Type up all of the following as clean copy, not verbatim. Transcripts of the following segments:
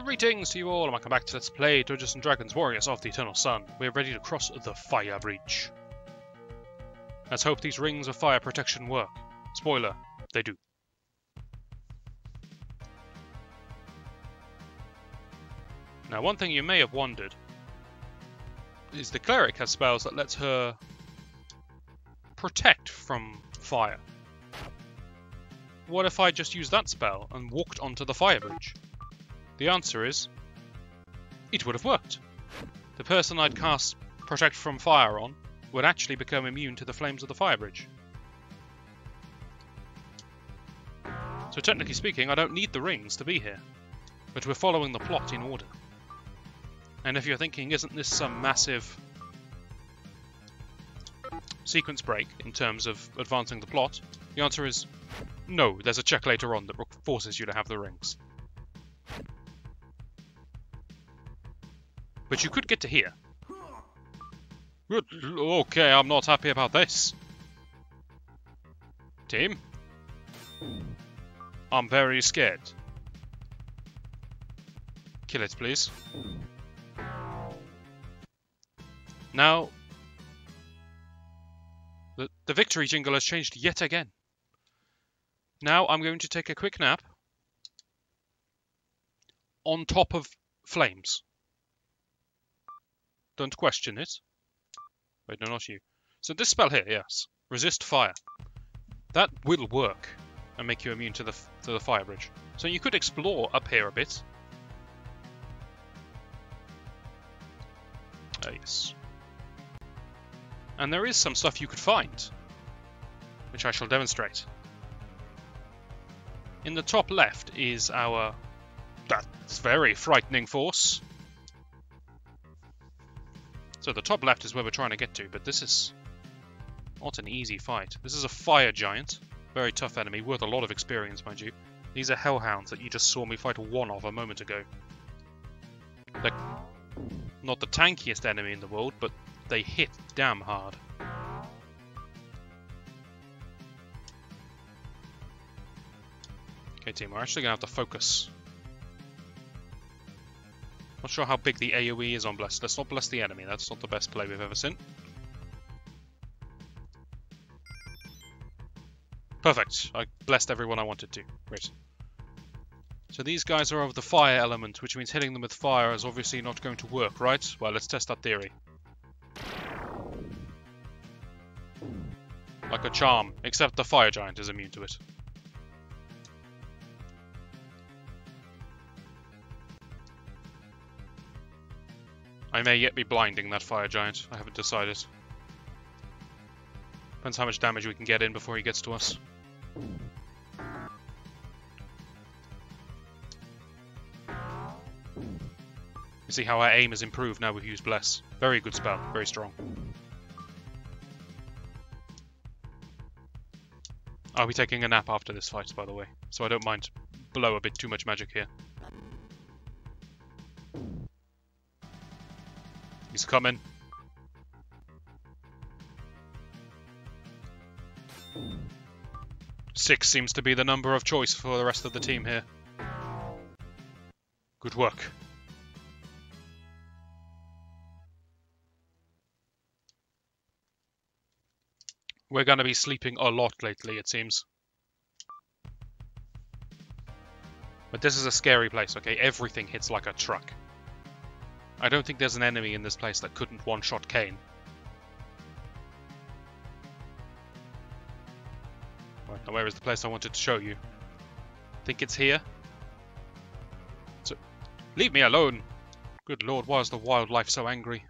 Greetings to you all, and welcome back to Let's Play Dungeons & Dragons Warriors of the Eternal Sun. We are ready to cross the fire breach. Let's hope these rings of fire protection work. Spoiler, they do. Now, one thing you may have wondered is the cleric has spells that lets her protect from fire. What if I just used that spell and walked onto the fire bridge? The answer is, it would have worked. The person I'd cast Protect from Fire on would actually become immune to the flames of the fire bridge. So technically speaking, I don't need the rings to be here, but we're following the plot in order. And if you're thinking, isn't this some massive sequence break in terms of advancing the plot? The answer is, no, there's a check later on that forces you to have the rings. But you could get to here. Good. Okay, I'm not happy about this. Team? I'm very scared. Kill it, please. Now, the victory jingle has changed yet again. Now I'm going to take a quick nap on top of flames. Don't question it. Wait, no, not you. So this spell here, yes. Resist fire. That will work and make you immune to the fire bridge. So you could explore up here a bit. Yes. And there is some stuff you could find, which I shall demonstrate. In the top left is our... That's very frightening force. So the top left is where we're trying to get to, but this is not an easy fight. This is a fire giant. Very tough enemy, worth a lot of experience, mind you. These are hellhounds that you just saw me fight one of a moment ago. They're not the tankiest enemy in the world, but they hit damn hard. Okay, team, we're actually going to have to focus. Not sure how big the AoE is on Bless. Let's not bless the enemy. That's not the best play we've ever seen. Perfect. I blessed everyone I wanted to. Great. So these guys are of the fire element, which means hitting them with fire is obviously not going to work, right? Well, let's test that theory. Like a charm, except the fire giant is immune to it. I may yet be blinding that fire giant. I haven't decided. Depends how much damage we can get in before he gets to us. You see how our aim has improved now we've used Bless. Very good spell. Very strong. I'll be taking a nap after this fight, by the way. So I don't mind below a bit too much magic here. He's coming. Six seems to be the number of choice for the rest of the team here. Good work. We're going to be sleeping a lot lately, it seems. But this is a scary place, okay? Everything hits like a truck. I don't think there's an enemy in this place that couldn't one-shot Kane. Right, now where is the place I wanted to show you? I think it's here. So, leave me alone! Good lord, why is the wildlife so angry?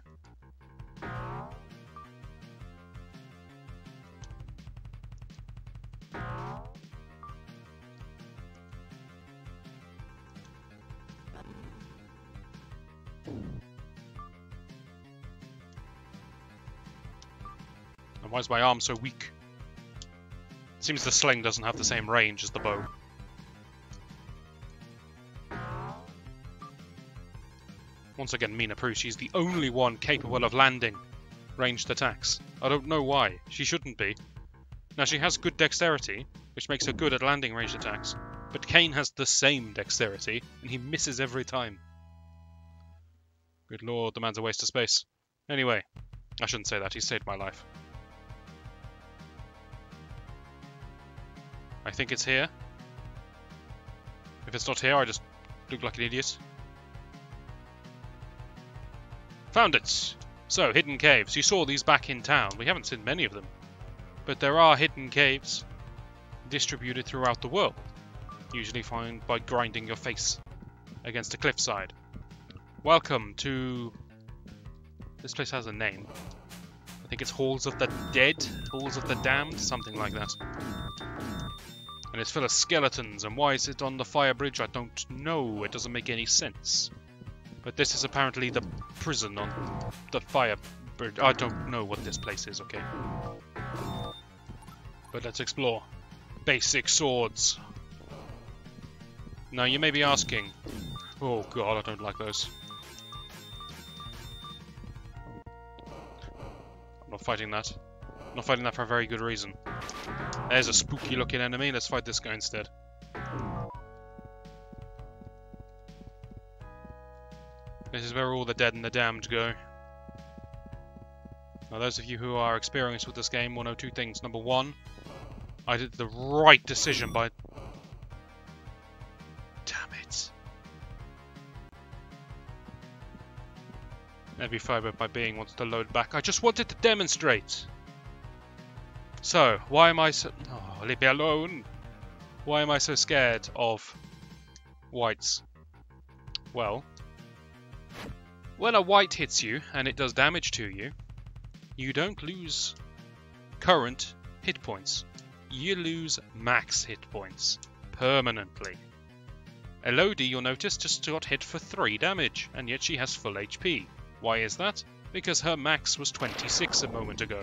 Why is my arm so weak? Seems the sling doesn't have the same range as the bow. Once again, Mina proves she's the only one capable of landing ranged attacks. I don't know why. She shouldn't be. Now, she has good dexterity, which makes her good at landing ranged attacks. But Kane has the same dexterity, and he misses every time. Good lord, the man's a waste of space. Anyway, I shouldn't say that, he saved my life. I think it's here. If it's not here, I just look like an idiot. Found it! So, hidden caves. You saw these back in town. We haven't seen many of them. But there are hidden caves distributed throughout the world. Usually found by grinding your face against a cliffside. Welcome to... This place has a name. I think it's Halls of the Dead? Halls of the Damned? Something like that. And it's full of skeletons, and why is it on the fire bridge? I don't know. It doesn't make any sense. But this is apparently the prison on the fire bridge. I don't know what this place is, okay? But let's explore. Basic swords. Now you may be asking... Oh god, I don't like those. I'm not fighting that. I'm not fighting that for a very good reason. There's a spooky looking enemy, let's fight this guy instead. This is where all the dead and the damned go. Now those of you who are experienced with this game will know two things. Number one, I did the right decision by... Damn it. Every fibre by being wants to load back. I just wanted to demonstrate. So, why am I so... Oh, leave me alone. Why am I so scared of whites? Well, when a white hits you and it does damage to you, you don't lose current hit points. You lose max hit points permanently. Elodie, you'll notice, just got hit for 3 damage, and yet she has full HP. Why is that? Because her max was 26 a moment ago.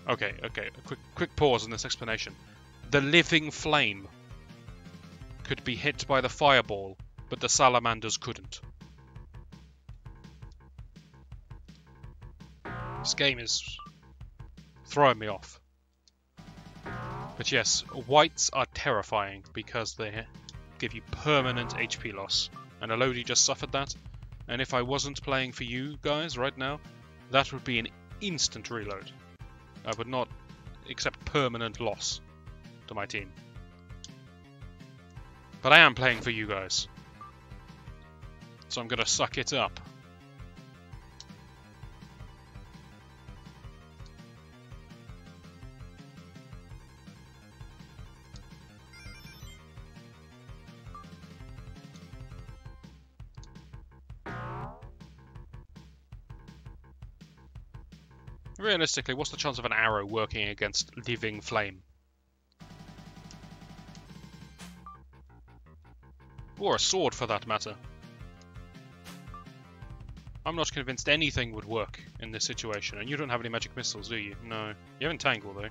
Okay, a quick pause in this explanation. The living flame could be hit by the fireball, but the salamanders couldn't. This game is throwing me off. But yes, whites are terrifying because they give you permanent HP loss. And Elodie just suffered that. And if I wasn't playing for you guys right now, that would be an instant reload. I would not accept permanent loss to my team. But I am playing for you guys. So I'm gonna suck it up. Realistically, what's the chance of an arrow working against living flame? Or a sword, for that matter. I'm not convinced anything would work in this situation, and you don't have any magic missiles, do you? No. You have Entangle, though.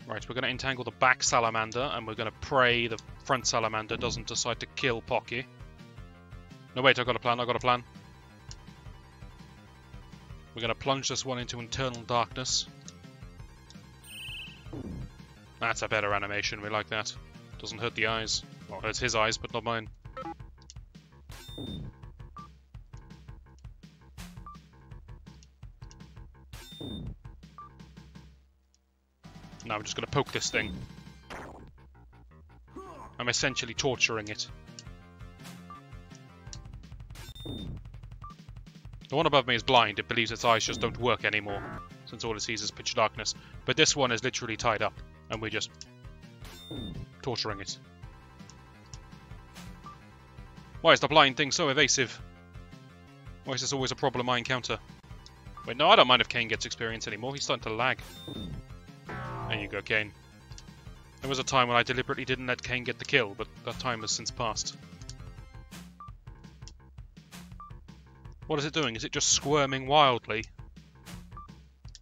Right, we're going to entangle the back salamander, and we're going to pray the front salamander doesn't decide to kill Pocky. No, wait, I've got a plan. We're going to plunge this one into internal darkness. That's a better animation, we like that. Doesn't hurt the eyes. Well, hurts his eyes, but not mine. Now I'm just going to poke this thing. I'm essentially torturing it. The one above me is blind. It believes its eyes just don't work anymore, since all it sees is pitch darkness. But this one is literally tied up, and we're just torturing it. Why is the blind thing so evasive? Why is this always a problem I encounter? Wait, no, I don't mind if Kane gets experience anymore. He's starting to lag. There you go, Kane. There was a time when I deliberately didn't let Kane get the kill, but that time has since passed. What is it doing? Is it just squirming wildly?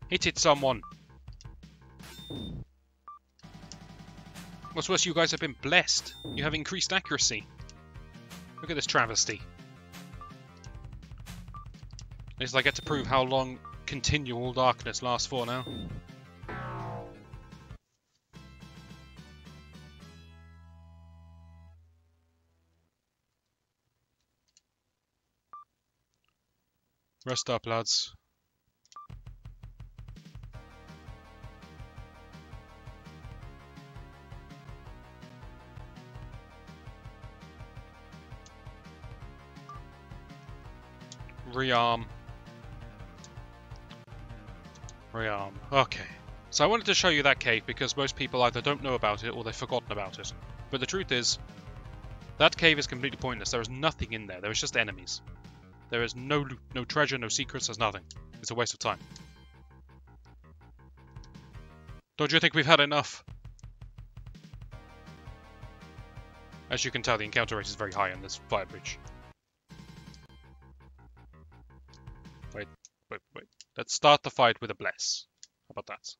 Hit it, someone! What's worse, you guys have been blessed. You have increased accuracy. Look at this travesty. At least I get to prove how long continual darkness lasts for now. Rest up, lads. Rearm. Rearm. Okay. So I wanted to show you that cave because most people either don't know about it or they've forgotten about it. But the truth is, that cave is completely pointless. There is nothing in there. There is just enemies. There is no loot, no treasure, no secrets, there's nothing. It's a waste of time. Don't you think we've had enough? As you can tell, the encounter rate is very high on this fire bridge. Wait. Let's start the fight with a bless. How about that?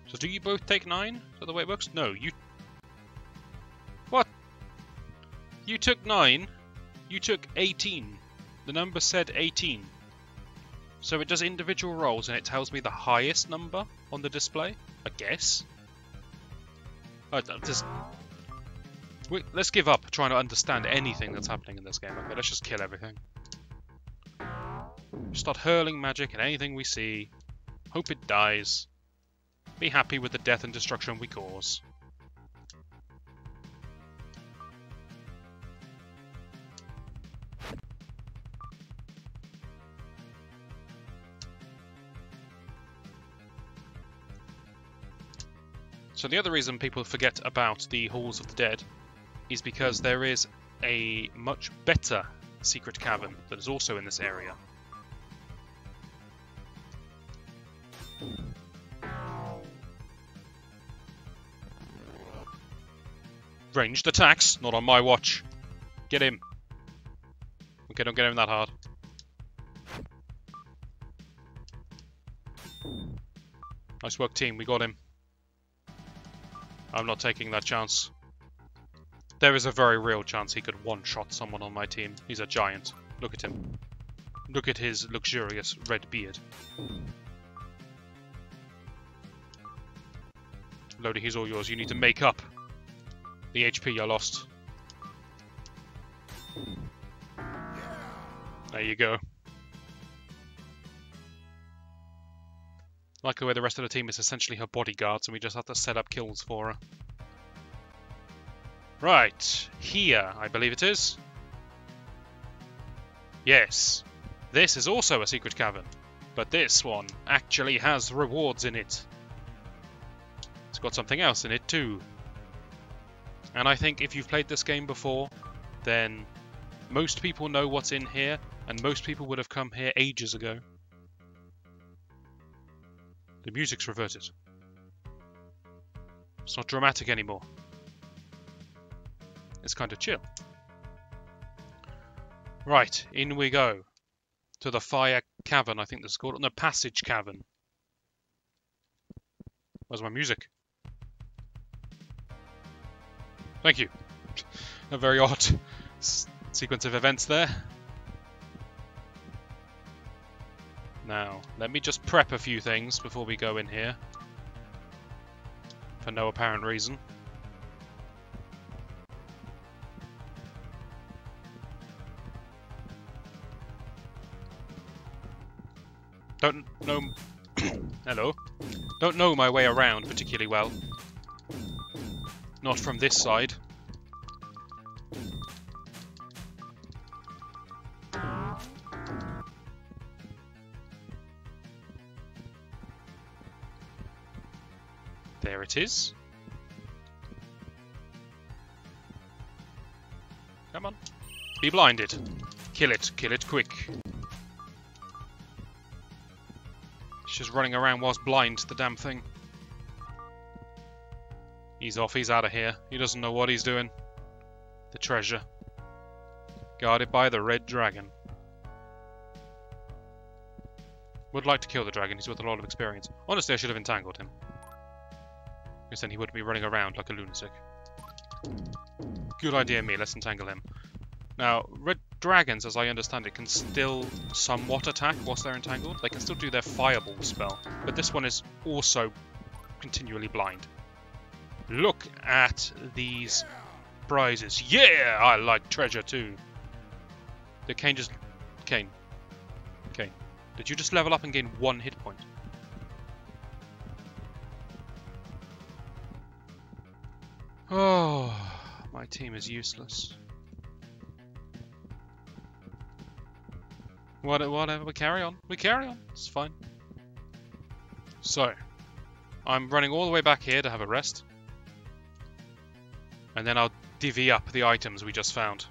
So do you both take 9? Is that the way it works? No, you... What? You took 9? You took 18. The number said 18. So it does individual rolls and it tells me the highest number on the display? I guess. Let's give up trying to understand anything that's happening in this game. Okay, let's just kill everything. Start hurling magic at anything we see. Hope it dies. Be happy with the death and destruction we cause. So the other reason people forget about the Halls of the Dead is because there is a much better secret cavern that is also in this area. Ranged attacks, not on my watch. Get him. Okay, don't get him that hard. Nice work, team. We got him. I'm not taking that chance. There is a very real chance he could one-shot someone on my team. He's a giant. Look at him. Look at his luxurious red beard. Lodi, he's all yours. You need to make up the HP you lost. There you go. Like the way the rest of the team is essentially her bodyguards and we just have to set up kills for her. Right, here, I believe it is. Yes, this is also a secret cavern, but this one actually has rewards in it. It's got something else in it too. And I think if you've played this game before, then most people know what's in here, and most people would have come here ages ago. The music's reverted. It's not dramatic anymore. It's kind of chill. Right, in we go. To the fire cavern, I think this is called. No, passage cavern. Where's my music? Thank you. A very odd sequence of events there. Now, let me just prep a few things before we go in here. For no apparent reason. Don't know... Hello. Don't know my way around particularly well. Not from this side. There it is. Come on. Be blinded. Kill it. Kill it quick. It's just running around whilst blind, the damn thing. He's off. He's out of here. He doesn't know what he's doing. The treasure. Guarded by the red dragon. Would like to kill the dragon, he's worth a lot of experience. Honestly, I should have entangled him. Because then he wouldn't be running around like a lunatic. Good idea, me. Let's entangle him. Now, red dragons, as I understand it, can still somewhat attack whilst they're entangled. They can still do their fireball spell. But this one is also continually blind. Look at these prizes. Yeah! I like treasure too. Did Kane just... Kane. Did you just level up and gain 1 hit point? Oh, my team is useless. Whatever, we carry on. We carry on. It's fine. So, I'm running all the way back here to have a rest. And then I'll divvy up the items we just found.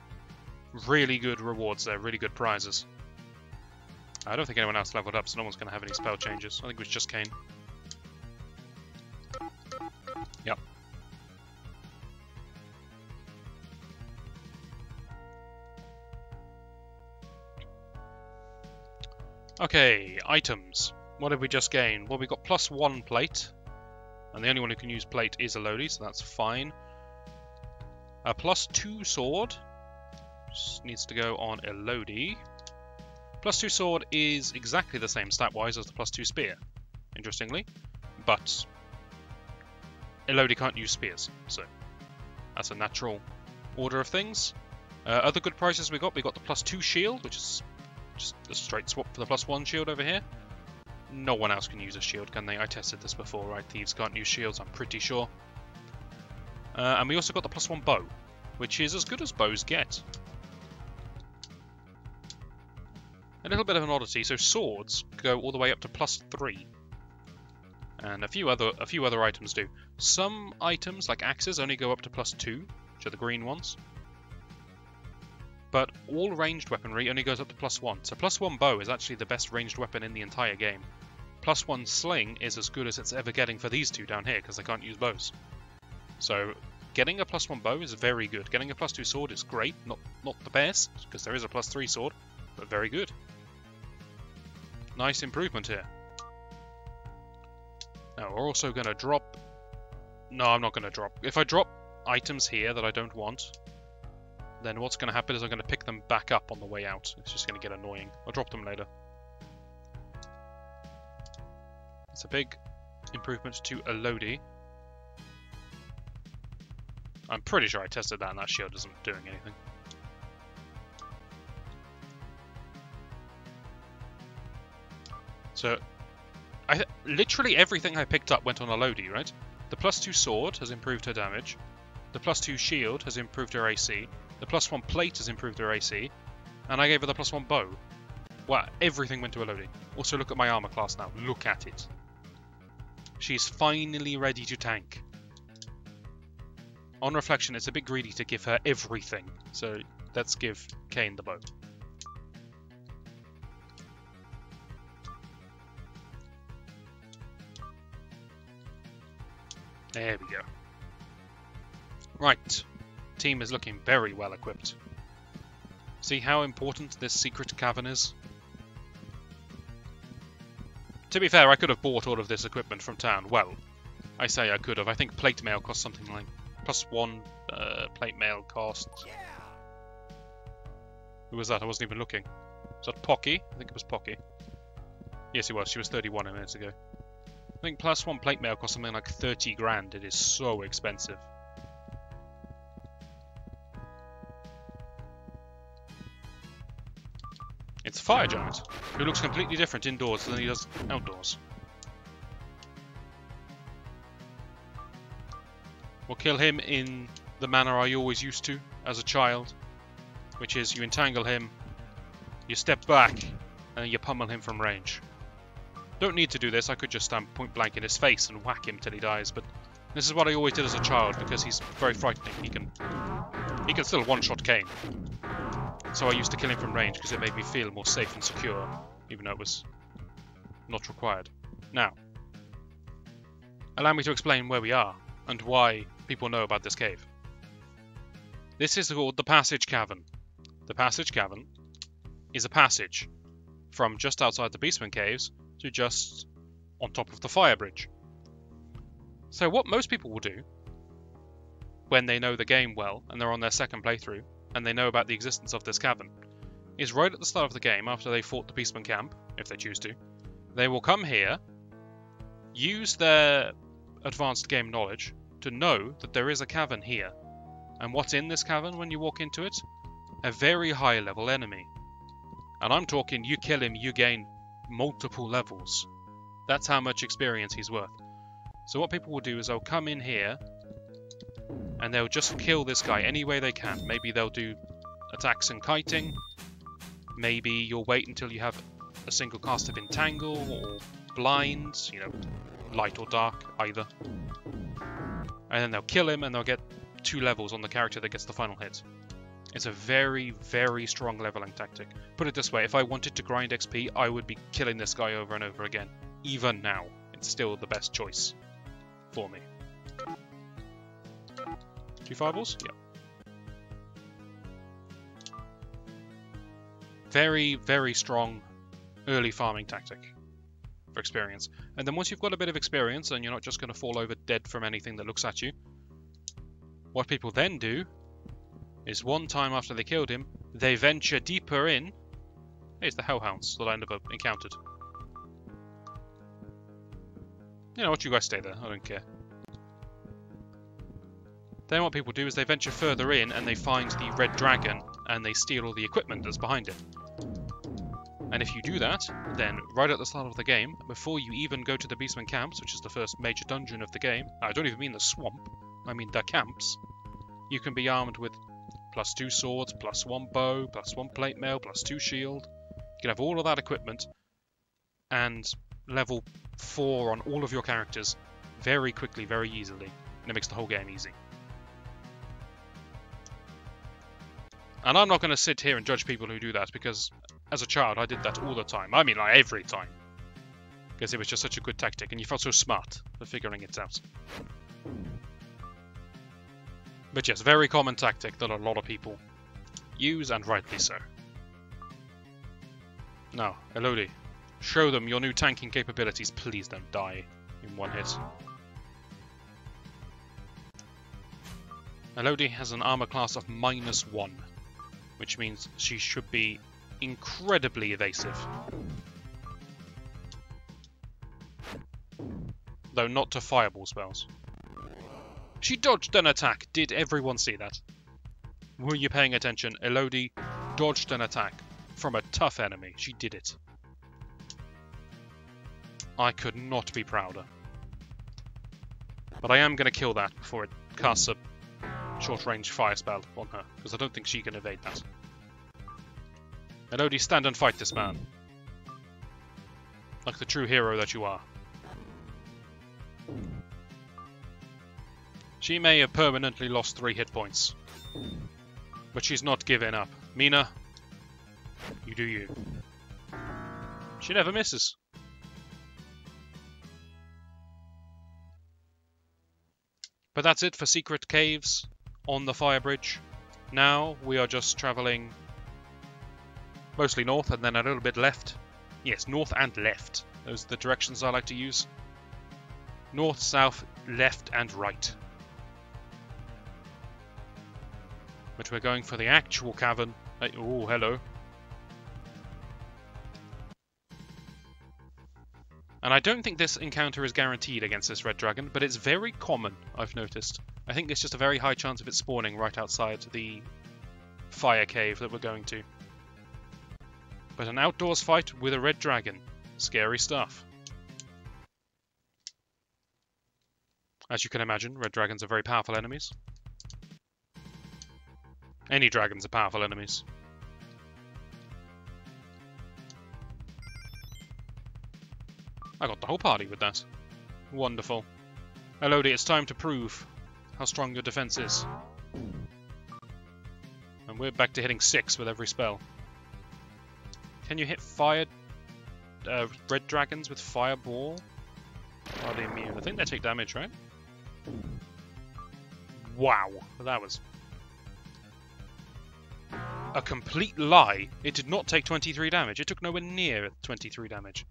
Really good rewards there, really good prizes. I don't think anyone else leveled up, so no one's going to have any spell changes. I think it was just Kane. Yep. Okay, items. What did we just gain? Well, we got +1 plate. And the only one who can use plate is Elodie, so that's fine. A +2 sword. Just needs to go on Elodie. +2 sword is exactly the same stat-wise as the +2 spear, interestingly. But Elodie can't use spears, so that's a natural order of things. Other good prizes we got the +2 shield, which is just a straight swap for the +1 shield over here. No one else can use a shield, can they? I tested this before, right? Thieves can't use shields, I'm pretty sure. And we also got the +1 bow, which is as good as bows get. A little bit of an oddity, so swords go all the way up to +3. And a few other items do. Some items, like axes, only go up to +2, which are the green ones. But all ranged weaponry only goes up to +1. So +1 bow is actually the best ranged weapon in the entire game. +1 sling is as good as it's ever getting for these two down here, because they can't use bows. So getting a +1 bow is very good. Getting a +2 sword is great, not the best, because there is a +3 sword, but very good. Nice improvement here. Now we're also going to drop... No, I'm not going to drop. If I drop items here that I don't want, then what's going to happen is I'm going to pick them back up on the way out. It's just going to get annoying. I'll drop them later. It's a big improvement to Elodie. I'm pretty sure I tested that and that shield isn't doing anything. So, literally everything I picked up went on Elodie, right? The +2 sword has improved her damage. The +2 shield has improved her AC. The +1 plate has improved her AC. And I gave her the +1 bow. Wow, everything went to Elodie. Also, look at my armor class now. Look at it. She's finally ready to tank. On reflection, it's a bit greedy to give her everything. So, let's give Kane the bow. There we go. Right. Team is looking very well equipped. See how important this secret cavern is? To be fair, I could have bought all of this equipment from town. Well, I say I could have. I think plate mail costs something like +1 plate mail costs. Who was that? I wasn't even looking. Was that Pocky? I think it was Pocky. Yes, it was. She was 31 a minute ago. I think +1 plate mail costs something like 30 grand. It is so expensive. It's a fire giant, who looks completely different indoors than he does outdoors. We'll kill him in the manner I always used to as a child, which is you entangle him, you step back, and you pummel him from range. Don't need to do this, I could just stand point blank in his face and whack him till he dies, but this is what I always did as a child because he's very frightening. He can still one-shot Kane. So I used to kill him from range because it made me feel more safe and secure, even though it was not required. Now, allow me to explain where we are and why people know about this cave. This is called the Passage Cavern. The Passage Cavern is a passage from just outside the Beastman Caves to just on top of the fire bridge. So what most people will do when they know the game well and they're on their second playthrough and they know about the existence of this cavern is right at the start of the game, after they fought the Beastman camp, if they choose to, they will come here, use their advanced game knowledge to know that there is a cavern here. And what's in this cavern when you walk into it? A very high level enemy. And I'm talking, you kill him, you gain multiple levels. That's how much experience he's worth. So what people will do is they'll come in here and they'll just kill this guy any way they can. Maybe they'll do attacks and kiting. Maybe you'll wait until you have a single cast of Entangle or Blind, you know, light or dark, either. And then they'll kill him and they'll get 2 levels on the character that gets the final hit. It's a very, very strong leveling tactic. Put it this way, if I wanted to grind XP, I would be killing this guy over and over again. Even now, it's still the best choice for me. 2 fireballs? Yeah. Very, very strong early farming tactic for experience. And then once you've got a bit of experience and you're not just going to fall over dead from anything that looks at you, what people then do is one time after they killed him, they venture deeper in. Here's the hellhounds that I never encountered. You know what, you guys stay there, I don't care. Then what people do is they venture further in and they find the red dragon and they steal all the equipment that's behind it. And if you do that, then right at the start of the game, before you even go to the Beastman camps, which is the first major dungeon of the game, I don't even mean the swamp, I mean the camps, you can be armed with +2 swords, +1 bow, +1 plate mail, +2 shield. You can have all of that equipment and level 4 on all of your characters very quickly, very easily, and it makes the whole game easy. And I'm not going to sit here and judge people who do that, because as a child I did that all the time. I mean, like every time. Because it was just such a good tactic and you felt so smart for figuring it out. But yes, very common tactic that a lot of people use, and rightly so. Now, Elodie, show them your new tanking capabilities. Please don't die in one hit. Elodie has an armor class of -1, which means she should be incredibly evasive. Though not to fireball spells. She dodged an attack. Did everyone see that? Were you paying attention? Elodie dodged an attack from a tough enemy. She did it. I could not be prouder. But I am going to kill that before it casts a short-range fire spell on her, because I don't think she can evade that. Elodie, stand and fight this man. Like the true hero that you are. She may have permanently lost 3 hit points, but she's not giving up. Mina, you do you. She never misses. But that's it for secret caves on the fire bridge. Now we are just travelling mostly north and then a little bit left. Yes, north and left. Those are the directions I like to use. North, south, left and right. But we're going for the actual cavern. Oh, hello. And I don't think this encounter is guaranteed against this red dragon, but it's very common, I've noticed. I think there's just a very high chance of it spawning right outside the fire cave that we're going to. But an outdoors fight with a red dragon. Scary stuff. As you can imagine, red dragons are very powerful enemies. Any dragons are powerful enemies. I got the whole party with that. Wonderful. Elodie, it's time to prove how strong your defense is. And we're back to hitting 6 with every spell. Can you hit red dragons with fireball? Are they immune? I think they take damage, right? Wow, that was a complete lie. It did not take 23 damage. It took nowhere near 23 damage.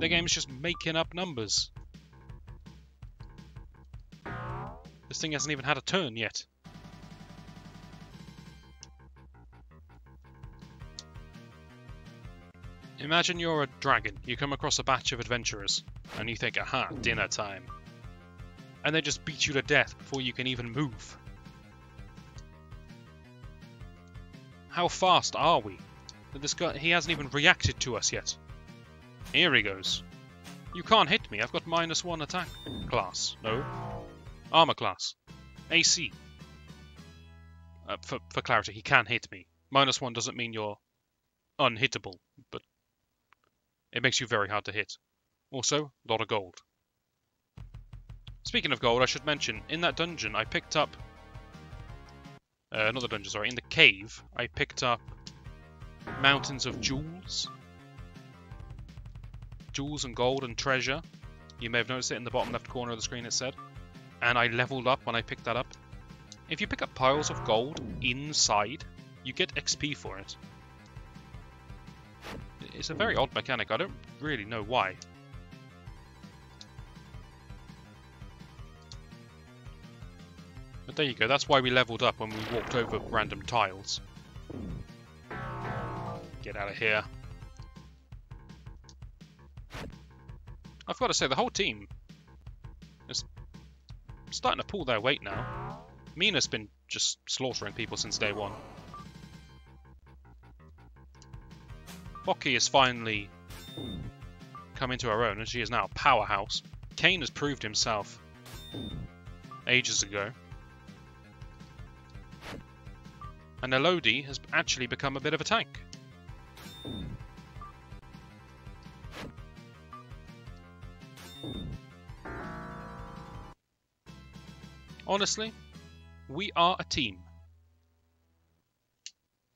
The game's just making up numbers. This thing hasn't even had a turn yet. Imagine you're a dragon. You come across a batch of adventurers, and you think, aha, dinner time. And they just beat you to death before you can even move. How fast are we? This guy, he hasn't even reacted to us yet. Here he goes. You can't hit me, I've got -1 attack class. No. Armor class. AC. For clarity, he can hit me. -1 doesn't mean you're unhittable, but it makes you very hard to hit. Also, a lot of gold. Speaking of gold, I should mention, in that dungeon I picked up... not the dungeon, sorry, in the cave I picked up mountains of jewels. Jewels and gold and treasure. You may have noticed it in the bottom left corner of the screen, it said. And I leveled up when I picked that up. If you pick up piles of gold inside, you get XP for it. It's a very odd mechanic, I don't really know why. But there you go, that's why we leveled up when we walked over random tiles. Get out of here. I've got to say, the whole team is starting to pull their weight now. Mina's been just slaughtering people since day one. Boki has finally come into her own, and she is now a powerhouse. Kane has proved himself ages ago. And Elodie has actually become a bit of a tank. Honestly, we are a team.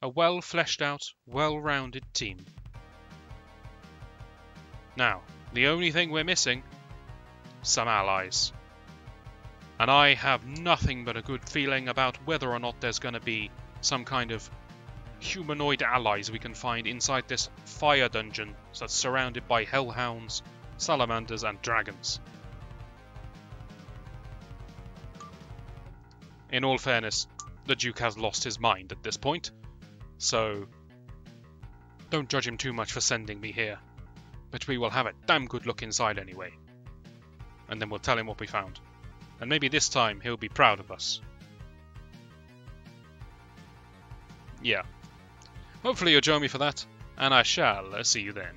A well-fleshed out, well-rounded team. Now, the only thing we're missing, some allies. And I have nothing but a good feeling about whether or not there's going to be some kind of humanoid allies we can find inside this fire dungeon that's surrounded by hellhounds, salamanders and dragons. In all fairness, the Duke has lost his mind at this point, so don't judge him too much for sending me here. But we will have a damn good look inside anyway. And then we'll tell him what we found. And maybe this time he'll be proud of us. Yeah. Hopefully you'll join me for that, and I shall see you then.